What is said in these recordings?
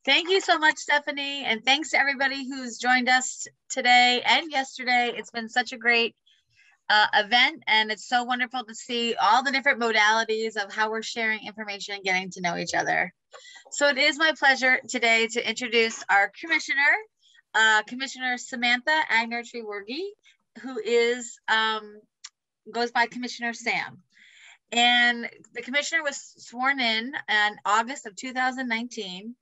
Thank you so much, Stephanie. And thanks to everybody who's joined us today and yesterday. It's been such a great event, and it's so wonderful to see all the different modalities of how we're sharing information and getting to know each other. So it is my pleasure today to introduce our commissioner, Commissioner Samantha Aigner-Treworgy, who is goes by Commissioner Sam. And the commissioner was sworn in August of 2019.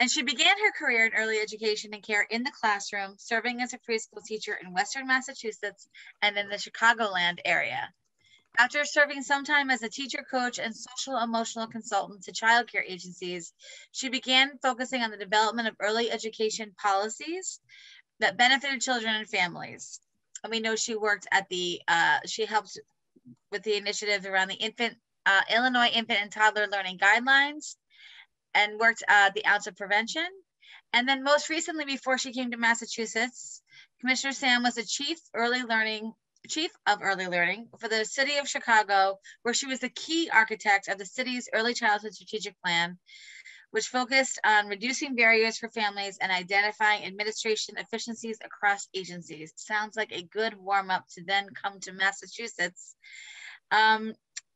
And she began her career in early education and care in the classroom, serving as a preschool teacher in Western Massachusetts and in the Chicagoland area. After serving some time as a teacher, coach, and social emotional consultant to childcare agencies, she began focusing on the development of early education policies that benefited children and families. And we know she worked at she helped with the initiatives around the Illinois Infant and Toddler Learning Guidelines, and worked at the Ounce of Prevention. And then most recently, before she came to Massachusetts, Commissioner Sam was the Chief of Early Learning for the City of Chicago, where she was the key architect of the city's Early Childhood Strategic Plan, which focused on reducing barriers for families and identifying administration efficiencies across agencies. Sounds like a good warm-up to then come to Massachusetts.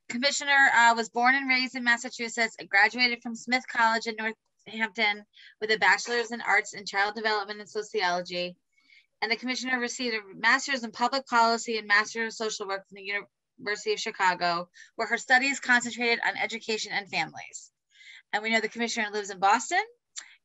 Commissioner was born and raised in Massachusetts, graduated from Smith College in Northampton with a bachelor's in arts in child development and sociology. And the commissioner received a master's in public policy and master's of social work from the University of Chicago, where her studies concentrated on education and families. And we know the commissioner lives in Boston.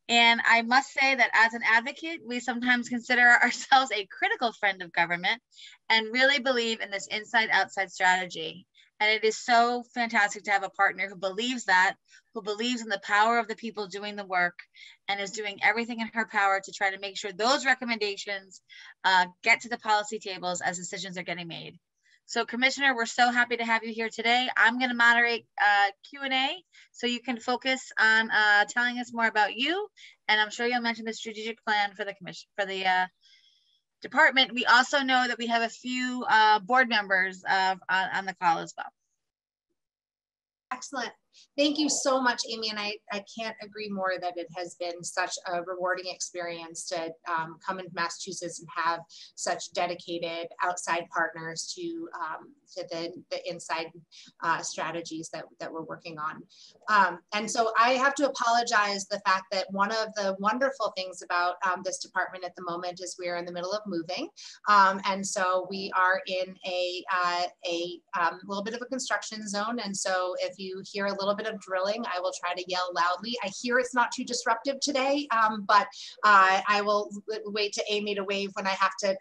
And I must say that as an advocate, we sometimes consider ourselves a critical friend of government and really believe in this inside-outside strategy. And it is so fantastic to have a partner who believes that, who believes in the power of the people doing the work, and is doing everything in her power to try to make sure those recommendations get to the policy tables as decisions are getting made. So Commissioner, we're so happy to have you here today. I'm going to moderate Q&A so you can focus on telling us more about you. And I'm sure you'll mention the strategic plan for the department. We also know that we have a few board members on the call as well. Excellent. Thank you so much, Amy. And I can't agree more that it has been such a rewarding experience to come into Massachusetts and have such dedicated outside partners to the inside strategies that we're working on. And so I have to apologize the fact that one of the wonderful things about this department at the moment is we're in the middle of moving. And so we are in a little bit of a construction zone. And so if you hear a little bit of drilling, I will try to yell loudly. I hear it's not too disruptive today, but I will wait to Amy to wave when I have to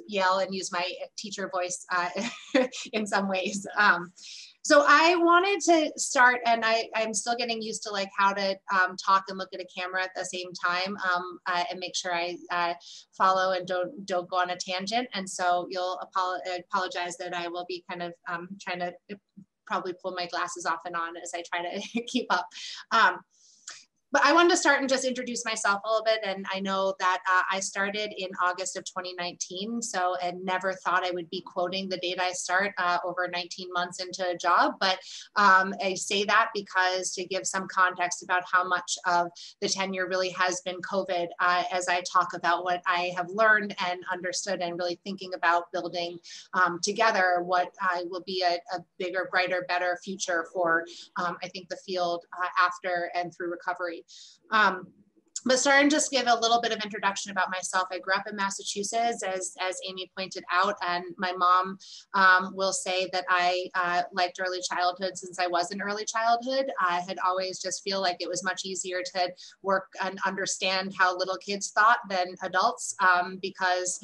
yell and use my teacher voice in some ways. So I wanted to start, and I'm still getting used to like how to talk and look at a camera at the same time, and make sure I follow and don't go on a tangent. And so you'll apologize that I will be kind of trying to probably pull my glasses off and on as I try to keep up. But I wanted to start and just introduce myself a little bit. And I know that I started in August of 2019. So, and never thought I would be quoting the date I start over 19 months into a job. But I say that because to give some context about how much of the tenure really has been COVID, as I talk about what I have learned and understood and really thinking about building together what will be a bigger, brighter, better future for, I think, the field after and through recovery. But starting to just give a little bit of introduction about myself. I grew up in Massachusetts, as Amy pointed out, and my mom will say that I liked early childhood since I was in early childhood. I had always just feel like it was much easier to work and understand how little kids thought than adults, because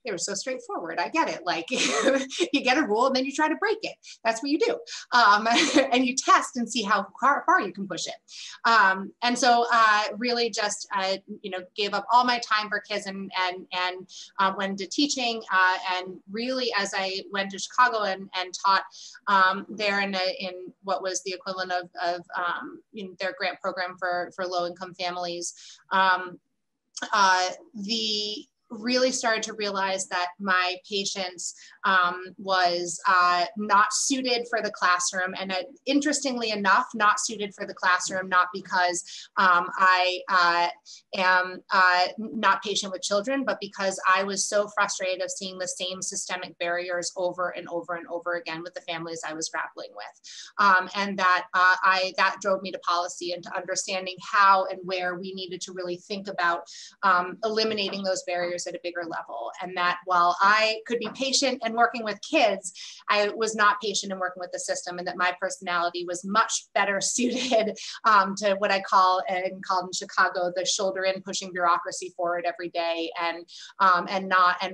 they were so straightforward. I get it. Like you get a rule and then you try to break it. That's what you do. And you test and see how far you can push it. And so really just gave up all my time for kids and went into teaching, and really as I went to Chicago and taught there in what was the equivalent of their grant program for low-income families. really started to realize that my patience was not suited for the classroom. And interestingly enough, not suited for the classroom, not because I am not patient with children, but because I was so frustrated of seeing the same systemic barriers over and over and over again with the families I was grappling with. And that that drove me to policy and to understanding how and where we needed to really think about eliminating those barriers at a bigger level. And that while I could be patient and working with kids, I was not patient in working with the system, and that my personality was much better suited to what I called in Chicago, the shoulder in, pushing bureaucracy forward every day, and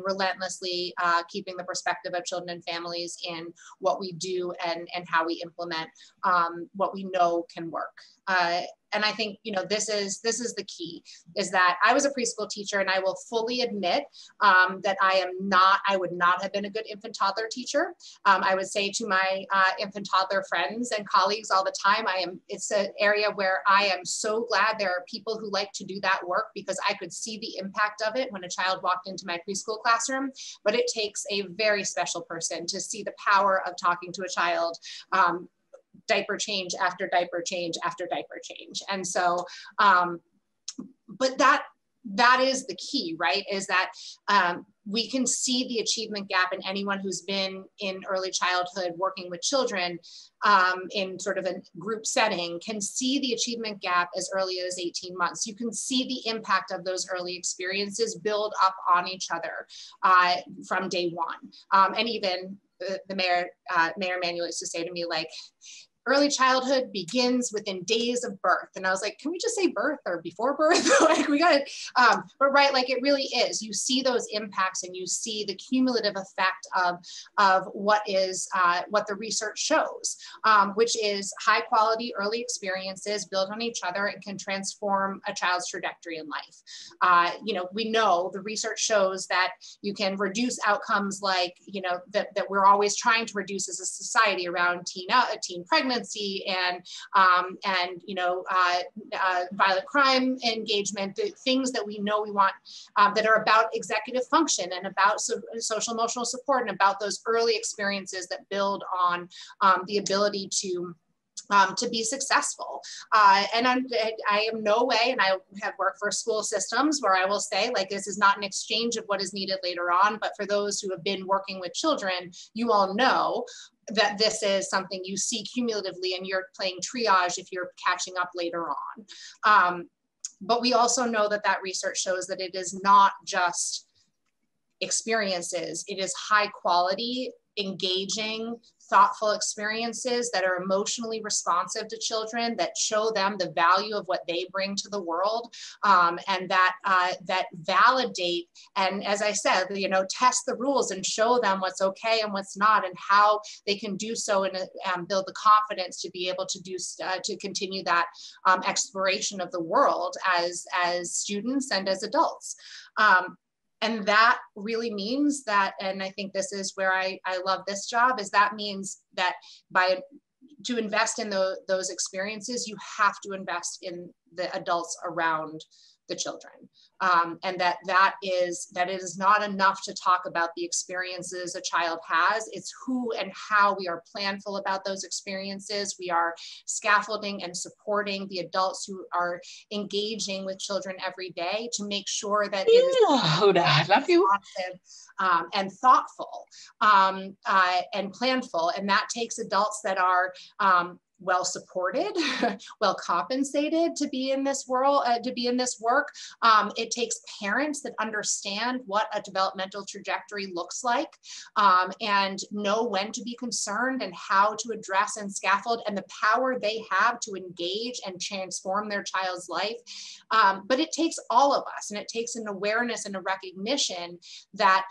relentlessly keeping the perspective of children and families in what we do and how we implement what we know can work. And I think, you know, this is the key, is that I was a preschool teacher, and I will fully admit that I would not have been a good infant toddler teacher. I would say to my infant toddler friends and colleagues all the time, it's an area where I am so glad there are people who like to do that work, because I could see the impact of it when a child walked into my preschool classroom. But it takes a very special person to see the power of talking to a child diaper change after diaper change after diaper change. And so, but that is the key, right? Is that we can see the achievement gap in anyone who's been in early childhood working with children in sort of a group setting, can see the achievement gap as early as 18 months. You can see the impact of those early experiences build up on each other from day one. And even the Mayor Emanuel used to say to me, like, early childhood begins within days of birth. And I was like, can we just say birth or before birth? Like, we got it. But right, like, it really is. You see those impacts, and you see the cumulative effect of what the research shows, which is high quality early experiences build on each other and can transform a child's trajectory in life. You know, we know the research shows that you can reduce outcomes like, you know, that we're always trying to reduce as a society around teen pregnancy and you know, violent crime engagement, the things that we know we want that are about executive function and about social emotional support and about those early experiences that build on the ability to be successful. And I am no way, and I have worked for school systems where I will say, like, this is not an exchange of what is needed later on, but for those who have been working with children, you all know that this is something you see cumulatively, and you're playing triage if you're catching up later on. But we also know that research shows that it is not just experiences, it is high quality, engaging, thoughtful experiences that are emotionally responsive to children, that show them the value of what they bring to the world, and that validate, and as I said, you know, test the rules and show them what's okay and what's not, and how they can do so and build the confidence to be able to to continue that exploration of the world as students and as adults. And that really means that, and I think this is where I love this job, is that means that to invest in those experiences, you have to invest in the adults around the children. And that is not enough to talk about the experiences a child has. It's who and how we are planful about those experiences. We are scaffolding and supporting the adults who are engaging with children every day to make sure that it is responsive and thoughtful and planful. And that takes adults that are well supported, well compensated to be in this world, to be in this work. It takes parents that understand what a developmental trajectory looks like, and know when to be concerned and how to address and scaffold, and the power they have to engage and transform their child's life. But it takes all of us, and it takes an awareness and a recognition that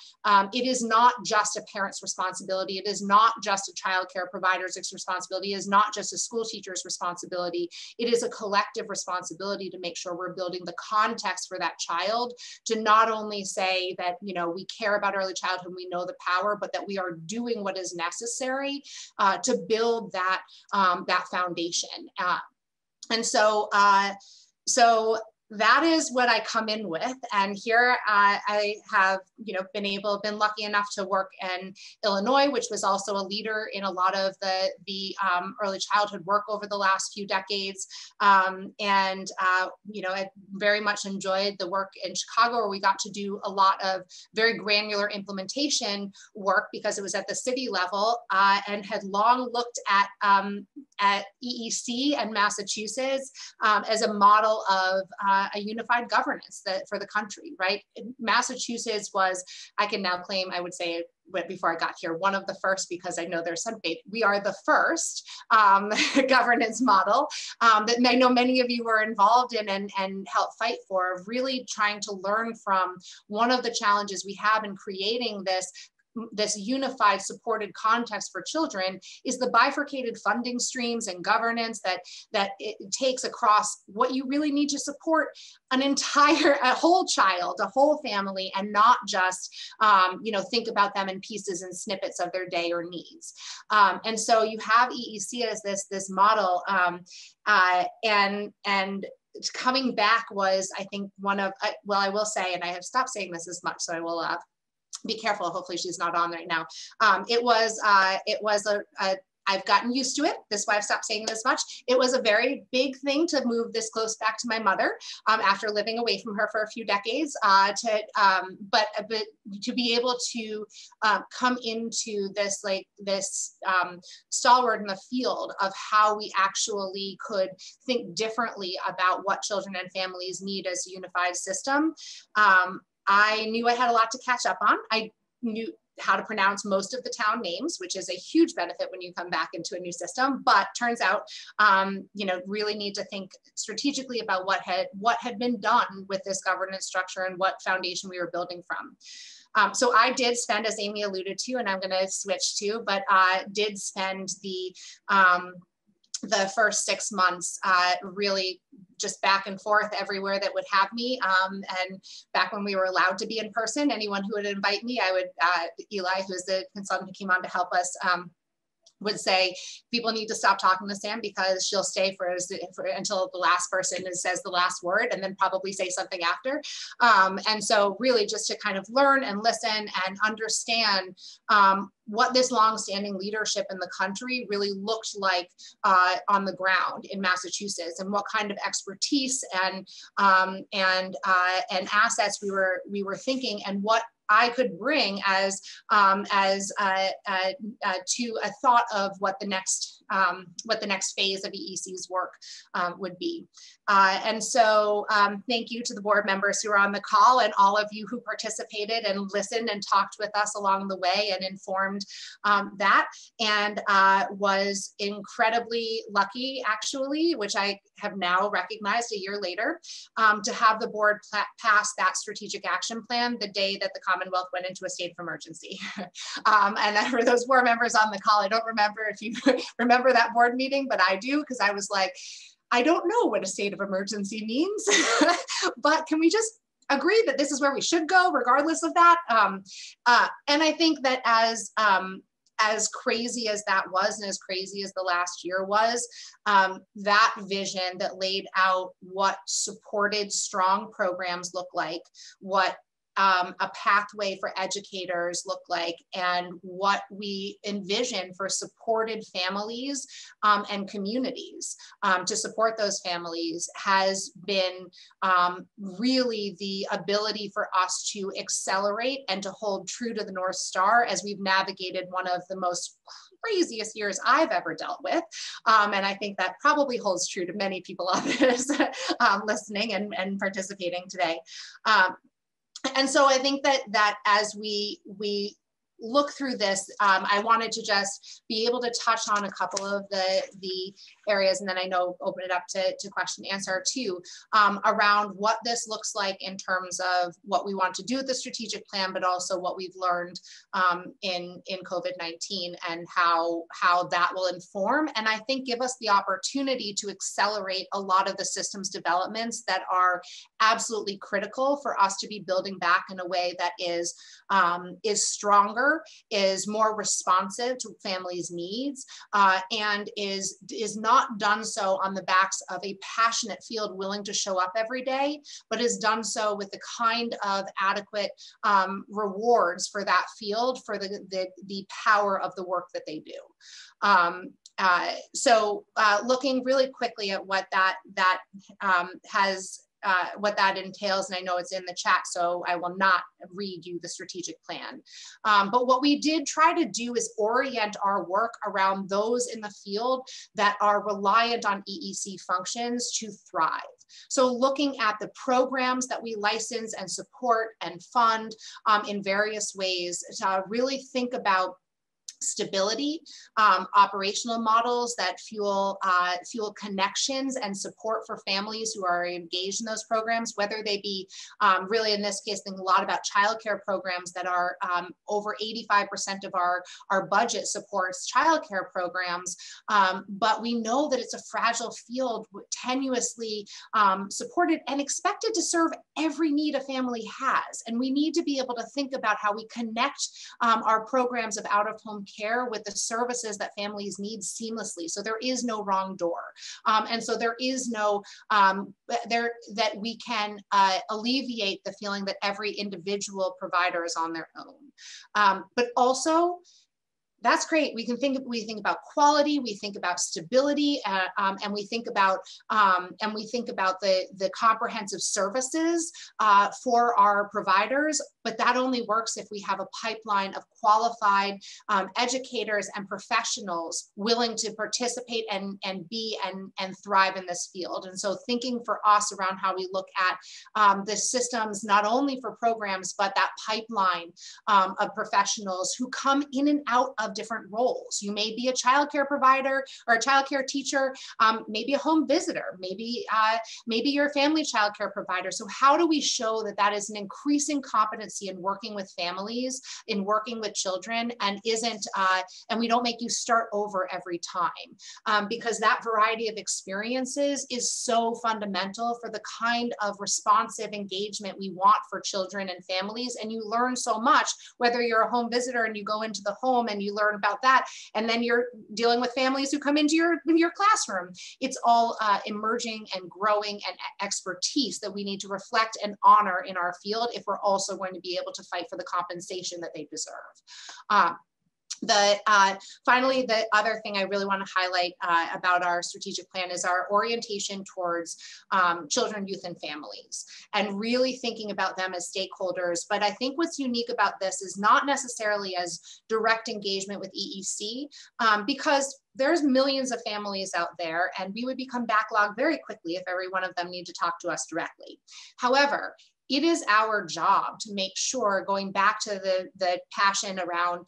it is not just a parent's responsibility. It is not just a child care provider's responsibility. It is not just a school teacher's responsibility. It is a collective responsibility to make sure we're building the context for that child, to not only say that, you know, we care about early childhood, we know the power, but that we are doing what is necessary to build that that foundation. And so that is what I come in with. And here I have, been lucky enough to work in Illinois, which was also a leader in a lot of the early childhood work over the last few decades. I very much enjoyed the work in Chicago, where we got to do a lot of very granular implementation work because it was at the city level, and had long looked at EEC and Massachusetts as a model of a unified governance for the country, right? Massachusetts was, I can now claim, I would say before I got here, one of the first, because I know there's some debate, we are the first governance model that I know many of you were involved in and helped fight for, really trying to learn from. One of the challenges we have in creating this unified supported context for children is the bifurcated funding streams and governance that it takes across what you really need to support a whole child, a whole family, and not just, think about them in pieces and snippets of their day or needs. And so you have EEC as this model, and coming back was, I think, I will say, and I have stopped saying this as much, so I will be careful. Hopefully she's not on right now. I've gotten used to it. This is why I've stopped saying it as much. It was a very big thing to move this close back to my mother after living away from her for a few decades. But to be able to come into this stalwart in the field of how we actually could think differently about what children and families need as a unified system. I knew I had a lot to catch up on. I knew how to pronounce most of the town names, which is a huge benefit when you come back into a new system, but turns out, really need to think strategically about what had been done with this governance structure and what foundation we were building from. So I did spend, as Amy alluded to, and I'm gonna switch to, but did spend the first 6 months really just back and forth everywhere that would have me. And back when we were allowed to be in person, anyone who would invite me, Eli, who is the consultant who came on to help us, would say, people need to stop talking to Sam because she'll stay until the last person says the last word and then probably say something after. And so really just to kind of learn and listen and understand what this longstanding leadership in the country really looked like on the ground in Massachusetts, and what kind of expertise and assets we were thinking, and what I could bring as to a thought of what the next phase of EEC's work would be. And so thank you to the board members who are on the call, and all of you who participated and listened and talked with us along the way and informed that, and was incredibly lucky, actually, which I have now recognized a year later, to have the board pass that strategic action plan the day that the Commonwealth went into a state of emergency. And for those board members on the call, I don't remember if you remember that board meeting, but I do, because I was like, I don't know what a state of emergency means, but can we just agree that this is where we should go regardless of that? And I think that as crazy as that was, and as crazy as the last year was, that vision that laid out what supported strong programs look like, what a pathway for educators look like, and what we envision for supported families and communities to support those families, has been really the ability for us to accelerate and to hold true to the North Star as we've navigated one of the most craziest years I've ever dealt with. And I think that probably holds true to many people on this listening and participating today. And so I think that as we look through this, I wanted to just be able to touch on a couple of the areas, and then I know open it up to question and answer too, around what this looks like in terms of what we want to do with the strategic plan, but also what we've learned in COVID-19, and how that will inform, and I think give us the opportunity to accelerate a lot of the systems developments that are absolutely critical for us to be building back in a way that is stronger aware, is more responsive to families' needs, and is not done so on the backs of a passionate field willing to show up every day, but is done so with the kind of adequate rewards for that field, for the power of the work that they do. So looking really quickly at what that what that entails, and I know it's in the chat, so I will not read you the strategic plan. But what we did try to do is orient our work around those in the field that are reliant on EEC functions to thrive. So looking at the programs that we license and support and fund in various ways to really think about stability, operational models that fuel connections and support for families who are engaged in those programs, whether they be really in this case, thinking a lot about childcare programs that are over 85% of our budget supports childcare programs. But we know that it's a fragile field, tenuously supported and expected to serve every need a family has. And we need to be able to think about how we connect our programs of out-of-home care with the services that families need seamlessly. So there is no wrong door. And so there is no, that we can alleviate the feeling that every individual provider is on their own. But also, that's great. We think about quality, we think about stability, and we think about the comprehensive services for our providers. But that only works if we have a pipeline of qualified educators and professionals willing to participate and be and thrive in this field. And so thinking for us around how we look at the systems, not only for programs, but that pipeline of professionals who come in and out of different roles. You may be a childcare provider or a childcare teacher, maybe a home visitor, maybe you're a family childcare provider. So how do we show that that is an increasing competency in working with families, in working with children, and and we don't make you start over every time, because that variety of experiences is so fundamental for the kind of responsive engagement we want for children and families. And you learn so much, whether you're a home visitor and you go into the home and you learn about that, and then you're dealing with families who come into your classroom. It's all emerging and growing and expertise that we need to reflect and honor in our field if we're also going to be able to fight for the compensation that they deserve. Finally, the other thing I really want to highlight about our strategic plan is our orientation towards children, youth, and families, and really thinking about them as stakeholders. But I think what's unique about this is not necessarily as direct engagement with EEC, because there's millions of families out there, and we would become backlogged very quickly if every one of them need to talk to us directly. However, it is our job to make sure, going back to the passion around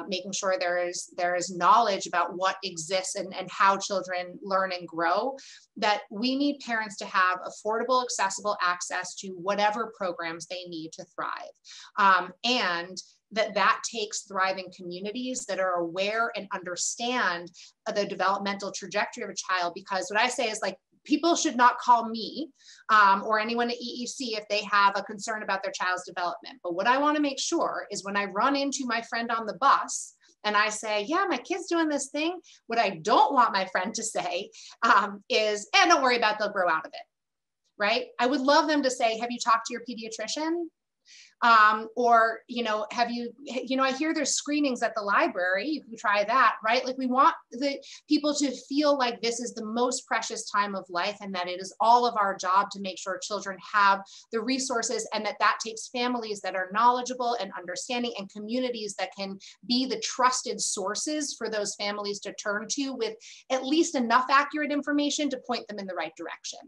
making sure there is knowledge about what exists and how children learn and grow, that we need parents to have affordable, accessible access to whatever programs they need to thrive. And that takes thriving communities that are aware and understand the developmental trajectory of a child. Because what I say is, like, people should not call me or anyone at EEC if they have a concern about their child's development. But what I want to make sure is when I run into my friend on the bus and I say, yeah, my kid's doing this thing, what I don't want my friend to say is, don't worry about it, they'll grow out of it, right? I would love them to say, have you talked to your pediatrician? Or, have you, I hear there's screenings at the library, you can try that, right? Like, we want the people to feel like this is the most precious time of life, and that it is all of our job to make sure children have the resources, and that takes families that are knowledgeable and understanding, and communities that can be the trusted sources for those families to turn to with at least enough accurate information to point them in the right direction.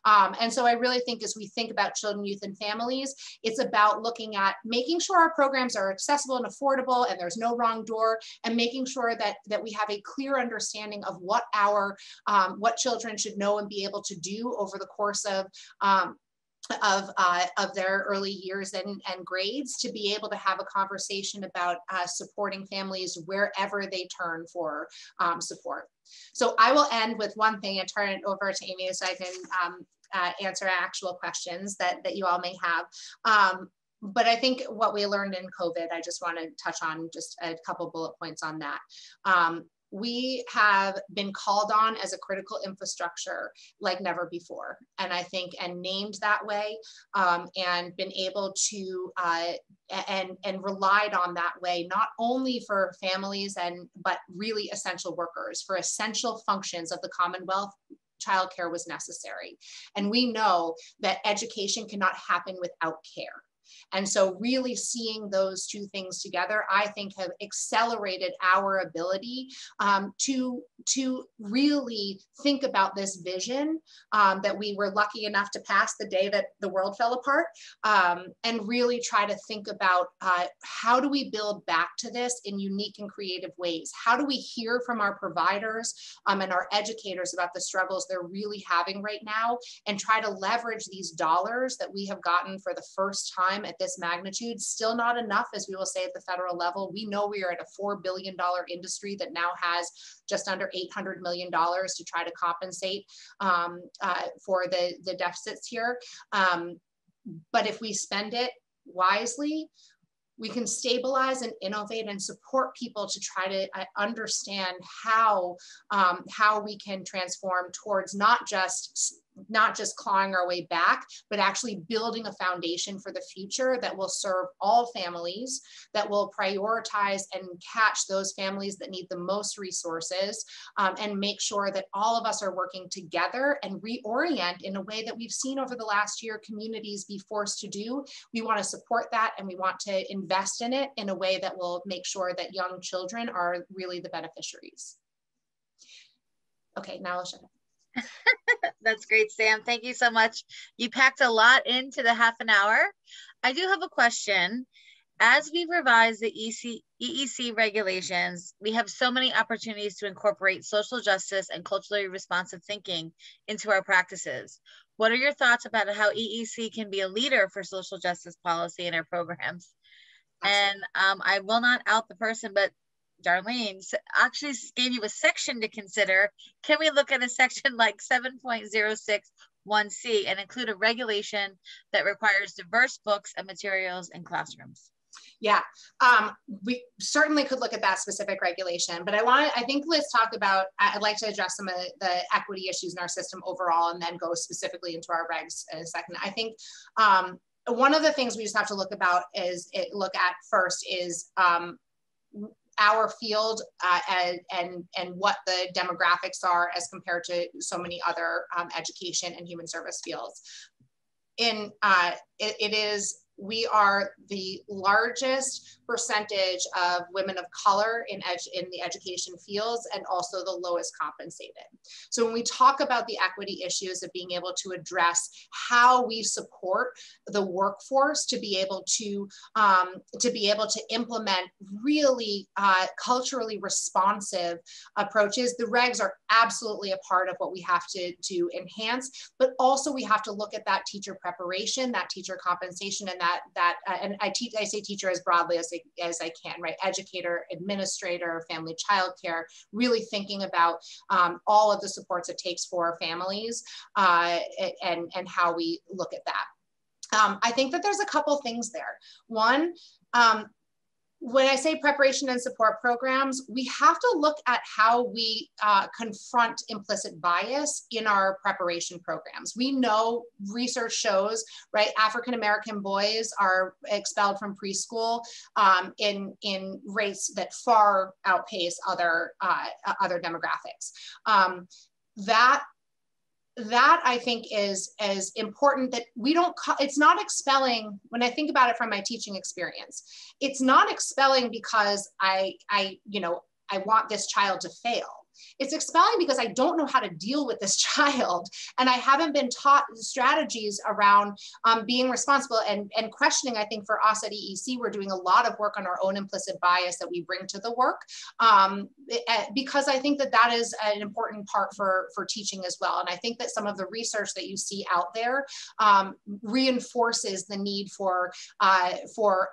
And so I really think, as we think about children, youth, and families, it's about looking at making sure our programs are accessible and affordable and there's no wrong door, and making sure that we have a clear understanding of what what children should know and be able to do over the course of their early years and grades, to be able to have a conversation about supporting families wherever they turn for support. So I will end with one thing and turn it over to Amy so I can answer actual questions that you all may have. but I think what we learned in COVID, I just want to touch on just a couple bullet points on that. We have been called on as a critical infrastructure like never before. And I think, and named that way, and been able to, and relied on that way, not only for families but really essential workers, for essential functions of the Commonwealth. Childcare was necessary. And we know that education cannot happen without care. And so really seeing those two things together, I think have accelerated our ability to really think about this vision that we were lucky enough to pass the day that the world fell apart, and really try to think about how do we build back to this in unique and creative ways? How do we hear from our providers and our educators about the struggles they're really having right now, and try to leverage these dollars that we have gotten for the first time at this magnitude? Still not enough, as we will say at the federal level. We know we are at a $4 billion industry that now has just under $800 million to try to compensate for the deficits here. But if we spend it wisely, we can stabilize and innovate and support people to try to understand how we can transform towards not just clawing our way back, but actually building a foundation for the future that will serve all families, that will prioritize and catch those families that need the most resources, and make sure that all of us are working together and reorient in a way that we've seen over the last year communities be forced to do. We want to support that, and we want to invest in it in a way that will make sure that young children are really the beneficiaries. Okay, now I'll shut up. That's great, Sam. Thank you so much. You packed a lot into the half an hour. I do have a question. As we revise the EEC regulations, we have so many opportunities to incorporate social justice and culturally responsive thinking into our practices. What are your thoughts about how EEC can be a leader for social justice policy in our programs? Absolutely. And I will not out the person, but Darlene actually gave you a section to consider. Can we look at a section like 7.061C and include a regulation that requires diverse books and materials in classrooms? Yeah, we certainly could look at that specific regulation, but I think let's talk about, I'd like to address some of the equity issues in our system overall, and then go specifically into our regs in a second. I think one of the things we just have to look at first is our field and what the demographics are as compared to so many other education and human service fields. We are the largest percentage of women of color in the education fields, and also the lowest compensated. So when we talk about the equity issues of being able to address how we support the workforce to be able to implement really culturally responsive approaches, the regs are absolutely a part of what we have to enhance, but also we have to look at that teacher preparation, that teacher compensation, and and I say teacher as broadly as I can, right? Educator, administrator, family childcare, really thinking about all of the supports it takes for families and how we look at that. I think that there's a couple things there. One, when I say preparation and support programs, we have to look at how we confront implicit bias in our preparation programs. We know research shows, right, African-American boys are expelled from preschool in rates that far outpace other demographics. That I think is as important, that we don't, it's not expelling. When I think about it from my teaching experience, it's not expelling because I want this child to fail. It's expelling because I don't know how to deal with this child, and I haven't been taught strategies around being responsible and questioning. I think for us at EEC, we're doing a lot of work on our own implicit bias that we bring to the work, because I think that is an important part for teaching as well. And I think that some of the research that you see out there reinforces the need for our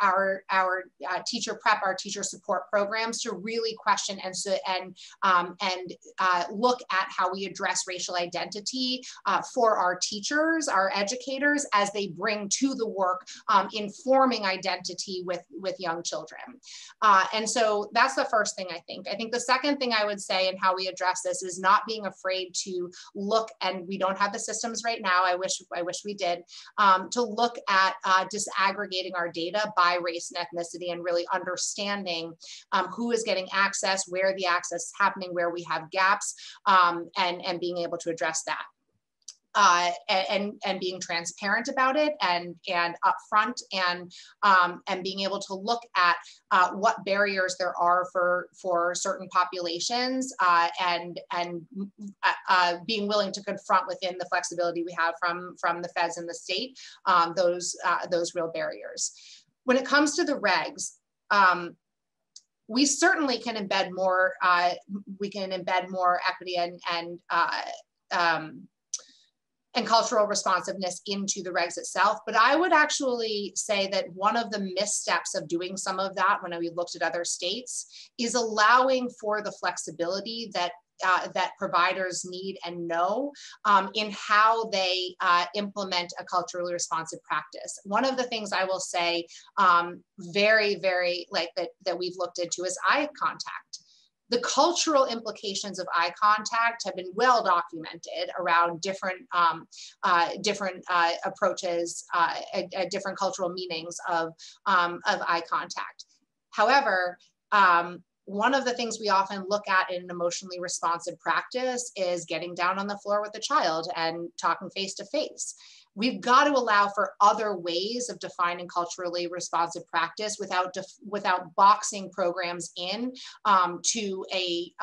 teacher prep, our teacher support programs to really question and and look at how we address racial identity for our teachers, our educators, as they bring to the work informing identity with young children. And so that's the first thing I think. I think the second thing I would say and how we address this is not being afraid to look, and we don't have the systems right now, I wish we did, to look at disaggregating our data by race and ethnicity and really understanding who is getting access, where the access is happening, where we have gaps, and being able to address that. And being transparent about it and upfront and being able to look at what barriers there are for certain populations and being willing to confront within the flexibility we have from the feds and the state those real barriers. When it comes to the regs, we certainly can embed more. We can embed more equity and cultural responsiveness into the regs itself. But I would actually say that one of the missteps of doing some of that when we looked at other states is allowing for the flexibility that that providers need and know in how they implement a culturally responsive practice. One of the things I will say very, very like that we've looked into is eye contact. The cultural implications of eye contact have been well documented around different approaches, different cultural meanings of eye contact. However, one of the things we often look at in an emotionally responsive practice is getting down on the floor with the child and talking face to face. We've got to allow for other ways of defining culturally responsive practice without boxing programs in to a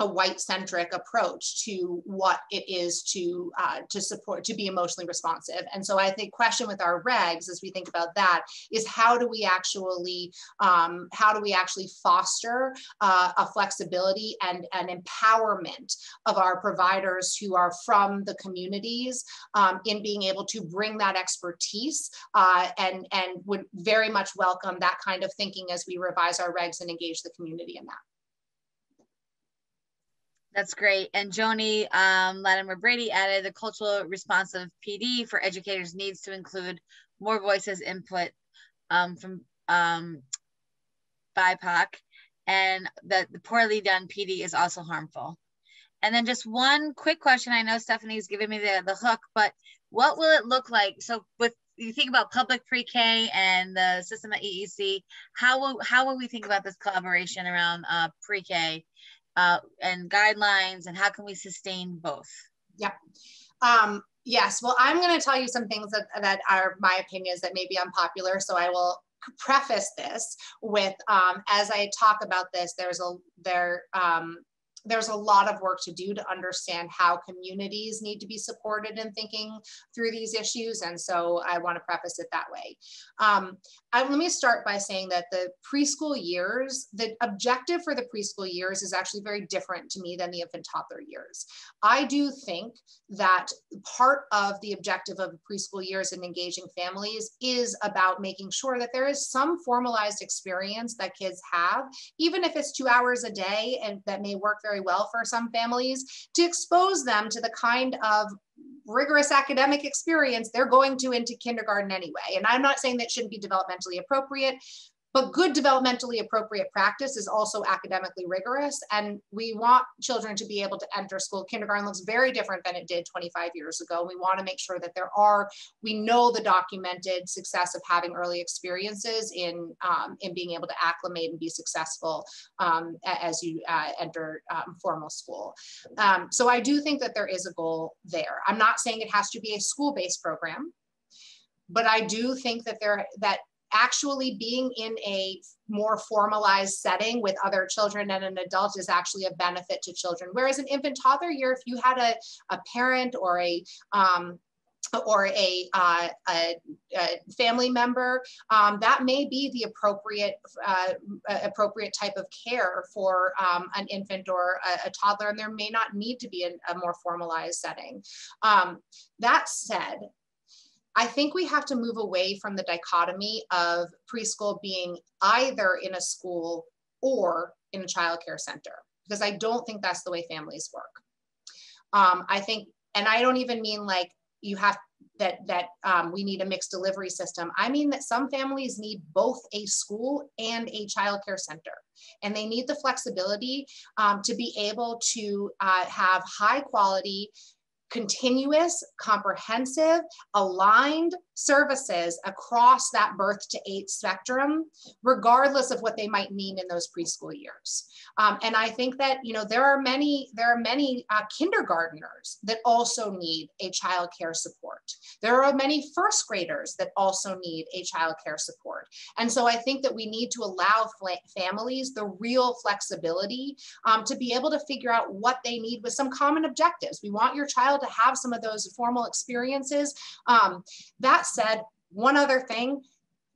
white-centric approach to what it is to support, to be emotionally responsive. And so I think question with our regs, as we think about that, is how do we actually foster a flexibility and an empowerment of our providers who are from the communities in being able to bring that expertise and would very much welcome that kind of thinking as we revise our regs and engage the community in that. That's great. And Joni Latimer-Brady added the cultural responsive PD for educators needs to include more voices input from BIPOC, and that the poorly done PD is also harmful. And then just one quick question. I know Stephanie's giving me the hook, but what will it look like? So with you think about public pre-K and the system at EEC, how will we think about this collaboration around pre-K? And guidelines, and how can we sustain both? Yep. Yes, well, I'm going to tell you some things that are my opinions that may be unpopular, so I will preface this with, as I talk about this, there's a lot of work to do to understand how communities need to be supported in thinking through these issues. And so I want to preface it that way. Let me start by saying that the preschool years, the objective for the preschool years is actually very different to me than the infant toddler years. I do think that part of the objective of preschool years and engaging families is about making sure that there is some formalized experience that kids have, even if it's 2 hours a day, and that may work very well for some families, to expose them to the kind of rigorous academic experience they're going to into kindergarten anyway. And I'm not saying that shouldn't be developmentally appropriate, but good developmentally appropriate practice is also academically rigorous. And we want children to be able to enter school. Kindergarten looks very different than it did 25 years ago. We want to make sure that we know the documented success of having early experiences in being able to acclimate and be successful as you enter formal school. So I do think that there is a goal there. I'm not saying it has to be a school-based program, but I do think that actually being in a more formalized setting with other children and an adult is actually a benefit to children. Whereas an infant toddler year, if you had a parent or a family member, that may be the appropriate type of care for an infant or a toddler, and there may not need to be a more formalized setting. That said, I think we have to move away from the dichotomy of preschool being either in a school or in a childcare center, because I don't think that's the way families work. I think, and I don't even mean like you have that we need a mixed delivery system. I mean that some families need both a school and a childcare center, and they need the flexibility to be able to have high quality, continuous, comprehensive, aligned services across that birth to 8 spectrum, regardless of what they might mean in those preschool years. And I think that, you know, there are many kindergartners that also need a child care support. There are many first graders that also need a child care support. And so I think that we need to allow families the real flexibility to be able to figure out what they need with some common objectives. We want your child to have some of those formal experiences. That said, one other thing,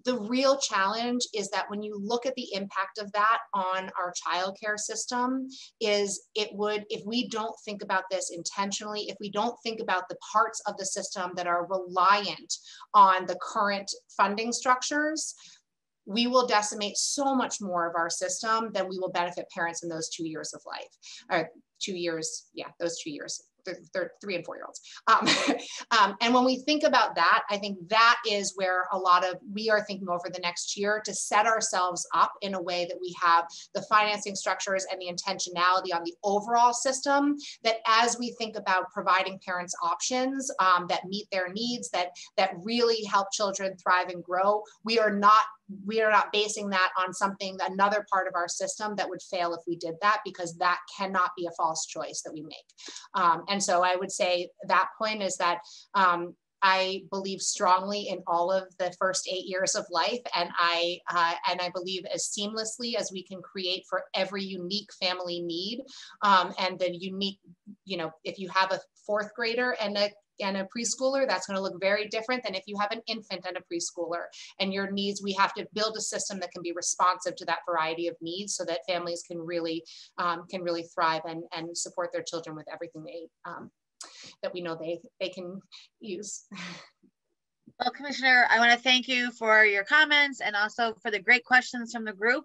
the real challenge is that when you look at the impact of that on our childcare system, is if we don't think about this intentionally, if we don't think about the parts of the system that are reliant on the current funding structures, we will decimate so much more of our system than we will benefit parents in those 2 years of life, or 2 years, yeah, those 2 years. 3 and 4 year olds. And when we think about that, I think that is where we are thinking over the next year to set ourselves up in a way that we have the financing structures and the intentionality on the overall system, that as we think about providing parents options that meet their needs, that really help children thrive and grow, we are not basing that on another part of our system that would fail if we did that, because that cannot be a false choice that we make. And so I would say that point is that I believe strongly in all of the first 8 years of life, and I believe as seamlessly as we can create for every unique family need, and the unique, you know, if you have a 4th grader and a preschooler, that's going to look very different than if you have an infant and a preschooler. And your needs, we have to build a system that can be responsive to that variety of needs, so that families can really thrive and support their children with everything that we know they can use. Well, Commissioner, I want to thank you for your comments and also for the great questions from the group.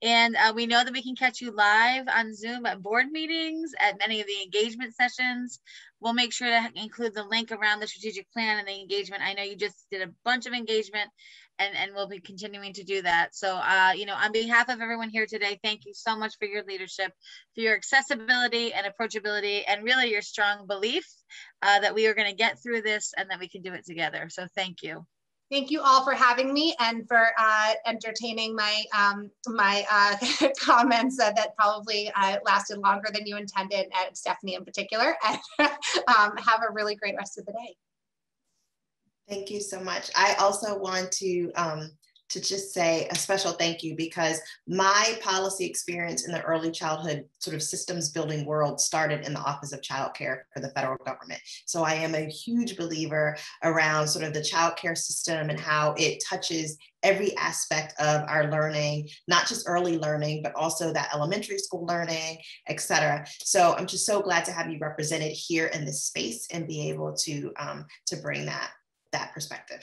And we know that we can catch you live on Zoom at board meetings, at many of the engagement sessions. We'll make sure to include the link around the strategic plan and the engagement. I know you just did a bunch of engagement, and we'll be continuing to do that. So, you know, on behalf of everyone here today, thank you so much for your leadership, for your accessibility and approachability, and really your strong belief that we are going to get through this and that we can do it together. So thank you. Thank you all for having me and for entertaining my comments that probably lasted longer than you intended, and Stephanie in particular. And have a really great rest of the day. Thank you so much. I also want to just say a special thank you, because my policy experience in the early childhood sort of systems building world started in the Office of Child Care for the federal government. So I am a huge believer around sort of the child care system and how it touches every aspect of our learning, not just early learning, but also that elementary school learning, et cetera. So I'm just so glad to have you represented here in this space and be able to bring that perspective.